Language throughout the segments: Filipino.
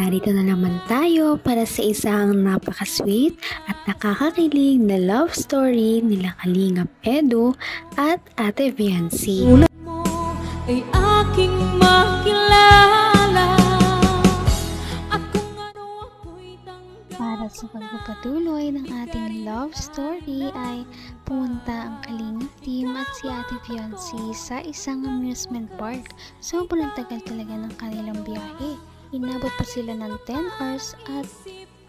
narito na naman tayo para sa isang napaka-sweet at nakakakilig na love story nila Kalingap Edu at Ate Viancy. Ulat mo ay aking makilala at kung ano ako'y tanggap. Para sa pagpapatuloy ng ating love story ay pumunta ang Kalingap team at si Ate Viancy sa isang amusement park. Sobrang tagal talaga ng kanilang biyahe. Inabot pa sila ng 10 hours at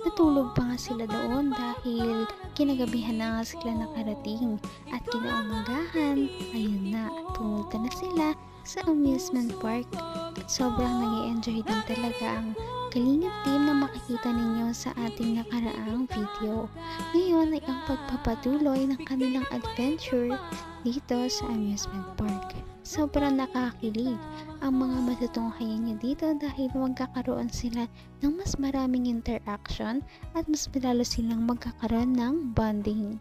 natulog pa nga sila doon dahil kinagabihan na nga sila nakarating. At kinaumagahan, ayun na, pumunta na sila sa amusement park. At sobrang nag-i-enjoy din talaga ang Kalingap team na makikita ninyo sa ating nakaraang video. Ngayon ay ang pagpapatuloy ng kanilang adventure dito sa amusement park. Sobrang nakakilig ang mga matutunghayan nyo dito dahil magkakaroon sila ng mas maraming interaction at mas lalo silang magkakaroon ng bonding.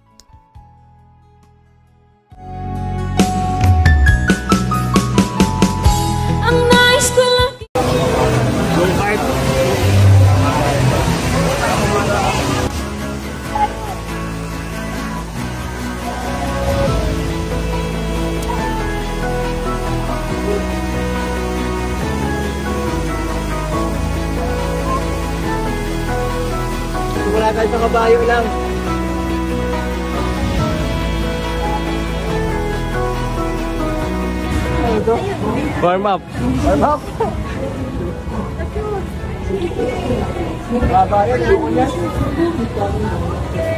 Ang nais ko lang wala tayo sa kabayo lang. Warm up. Warm up. Kabayo, ayoko niya.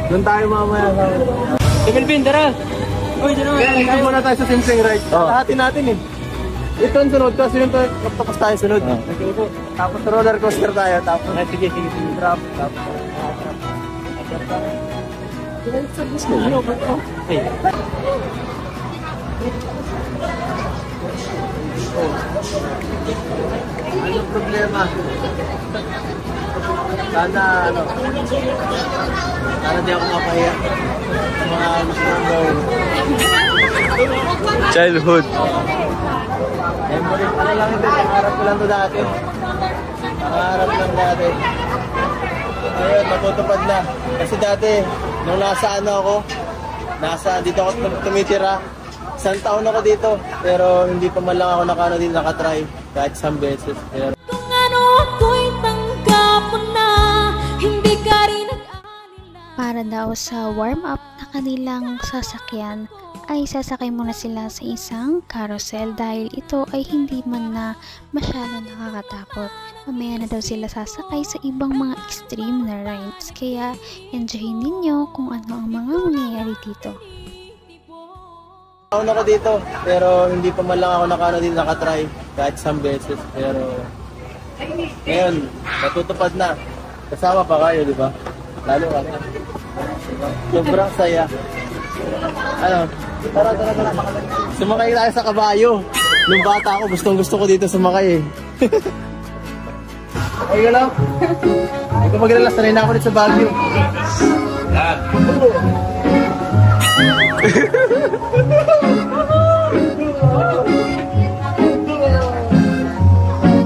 Doon tayo mamaya. Melvin, tara! Uy, dyan naman! Kaya dito muna tayo sa Simpsing Ride. Lahatin natin eh. Ito ang sunod kasi yung tapos tayo sunod. Tapos roller coaster tayo. Tapos sige. Drop. Tapos anong problema? Sana di ako mapahiya sa mga gusto kong gawin. Childhood. Memory, lang ito, pangarap ko lang ito dati. Pangarap lang dati. Ayun, matutupad na. Kasi dati, nung dito ako tumitira. Isang taon ako dito, pero hindi pa man lang ako nakatry kahit isang beses. Pero kung ano ako'y tanggap mo na, hindi ka rin nag-alila. Para daw sa warm-up na kanilang sasakyan, ay sasakay muna sila sa isang carousel dahil ito ay hindi man na masyado nakakatakot. Mamaya na daw sila sasakay sa ibang mga extreme na rides, kaya enjoyin ninyo kung ano ang mga mangyayari dito. taon ako dito, pero hindi pa man lang ako nakatry kahit isang beses. Pero ngayon, natutupad na. Kasama pa kayo, di ba? Lalo kami. Sobrang saya. Tara. Sumakay tayo sa kabayo. Nung bata ako, gustong-gusto ko dito sumakay eh. Ay, galaw. Hindi ko maglala, sanay na ako dito sa Baguio.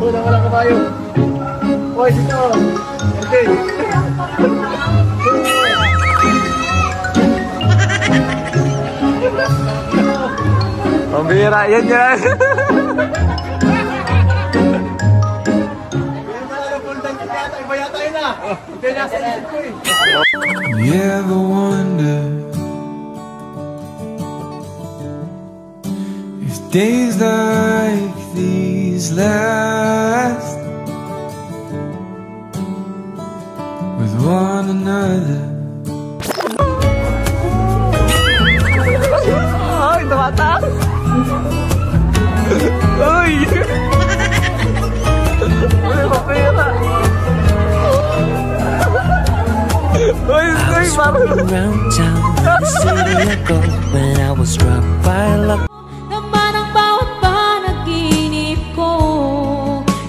Wala kabayo. Hoy, dito. Okay. Pambira, yan. You ever wonder if days like these last with one another? Ay, tumataas! Uy! Uy, mapira! Uy, parang... Around town, the city I go when I was struck by luck. Naman ang bawat panaginip ko,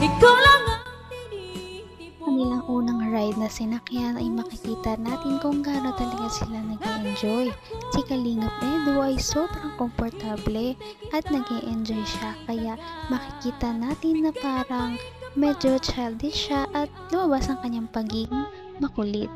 ikaw lang ang tinitipon. Kanilang unang ride na sinakyan ay makikita natin kung gaano talaga sila nag-enjoy. Si Kalingap Edu ay sobrang komportable at nag-enjoy siya, kaya makikita natin na parang medyo childish siya at lumabas ang kanyang pagiging makulit.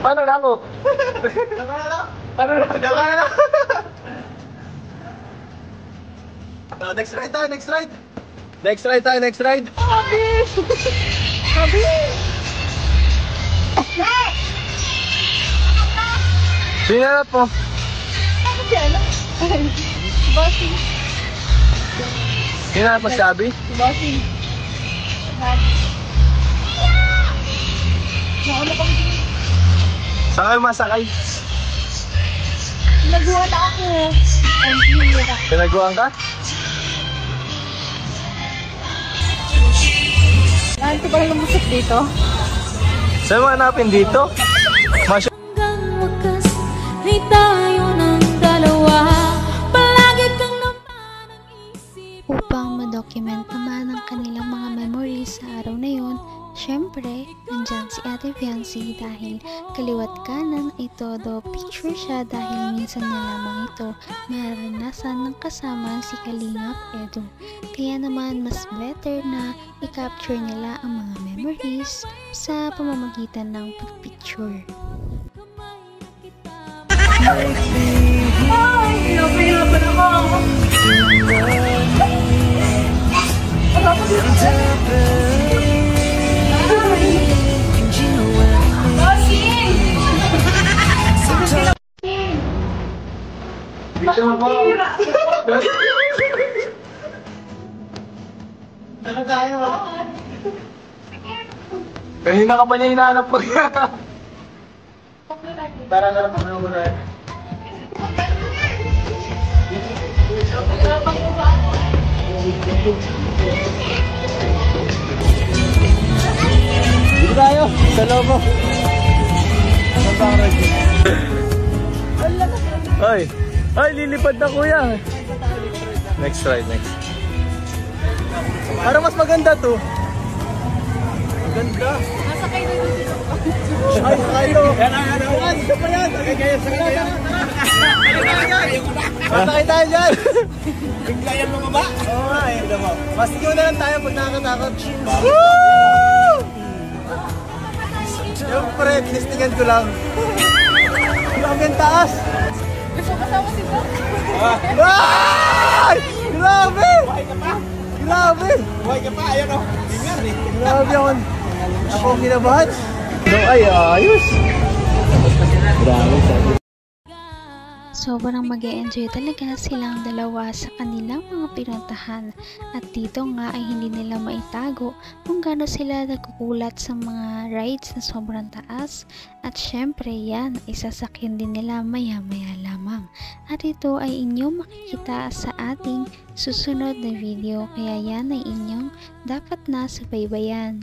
Paano na ako? Paano na? Next ride tayo, next ride! Next ride tayo, next ride! Sinanap mo. Sinanap mo sabi? Saan kayo masakay? Naguhan ako. Pinaguan ka? Ito ba lumusok dito? Saan mo hanapin dito? Hanggang wakas ay tayo ng dalawa. Palagi kang naman ang isip. Upang ma-document naman ang kanilang mga memories sa araw na yon, syempre, nandyan si Ate Fiancee dahil kaliwat kanan ay todo picture siya dahil minsan na lamang ito maranasan ng kasama si Kalingap Edu. Kaya naman mas better na i-capture nila ang mga memories sa pamamagitan ng picture. Kanina ka pa niya hinahanap ko. Tara na lang kami muna. Dito tayo, sa lobo. Ay! Ay, lilipad na kuya! Next ride, next. Parang mas maganda to. Maganda. Ay, kayo. Yan, ito pa yan. Masakay tayo dyan. Bigla yan mga ba? Oo nga, eh. Mastigaw na lang tayo pag nakakatakot. Woo! Siyempre, tinistigan ko lang. Grabe ang taas. Gusto kasama si Bob? Ay! Grabe! Buhay ka pa? Grabe! Buhay ka pa? Ayan o. Ingat eh. Grabe ako. Ako ang kinabahan. No, ay, ayos. Grabe, sabi. Sobrang mag-e-enjoy talaga silang dalawa sa kanilang mga pinuntahan at dito nga ay hindi nila maitago kung gaano sila nagkukulat sa mga rides na sobrang taas at syempre yan ay sasakyan din nila maya-maya lamang at ito ay inyong makikita sa ating susunod na video kaya yan ay inyong dapat na subaybayan.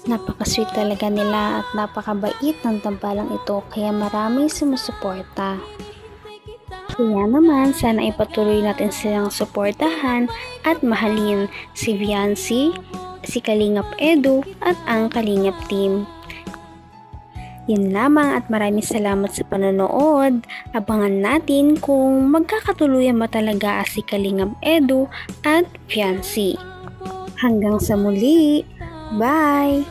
Napaka-sweet talaga nila at napakabait ng tambalang ito kaya maraming sumusuporta. Kaya naman sana ipatuloy natin silang suportahan at mahalin si Fiancee, si Kalingap Edu at ang Kalingap team. Yun lamang at maraming salamat sa panonood. Abangan natin kung magkakatuluyan ba talaga si Kalingap Edu at Fiancee. Hanggang sa muli! Bye!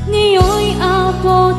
Ngayon'y abot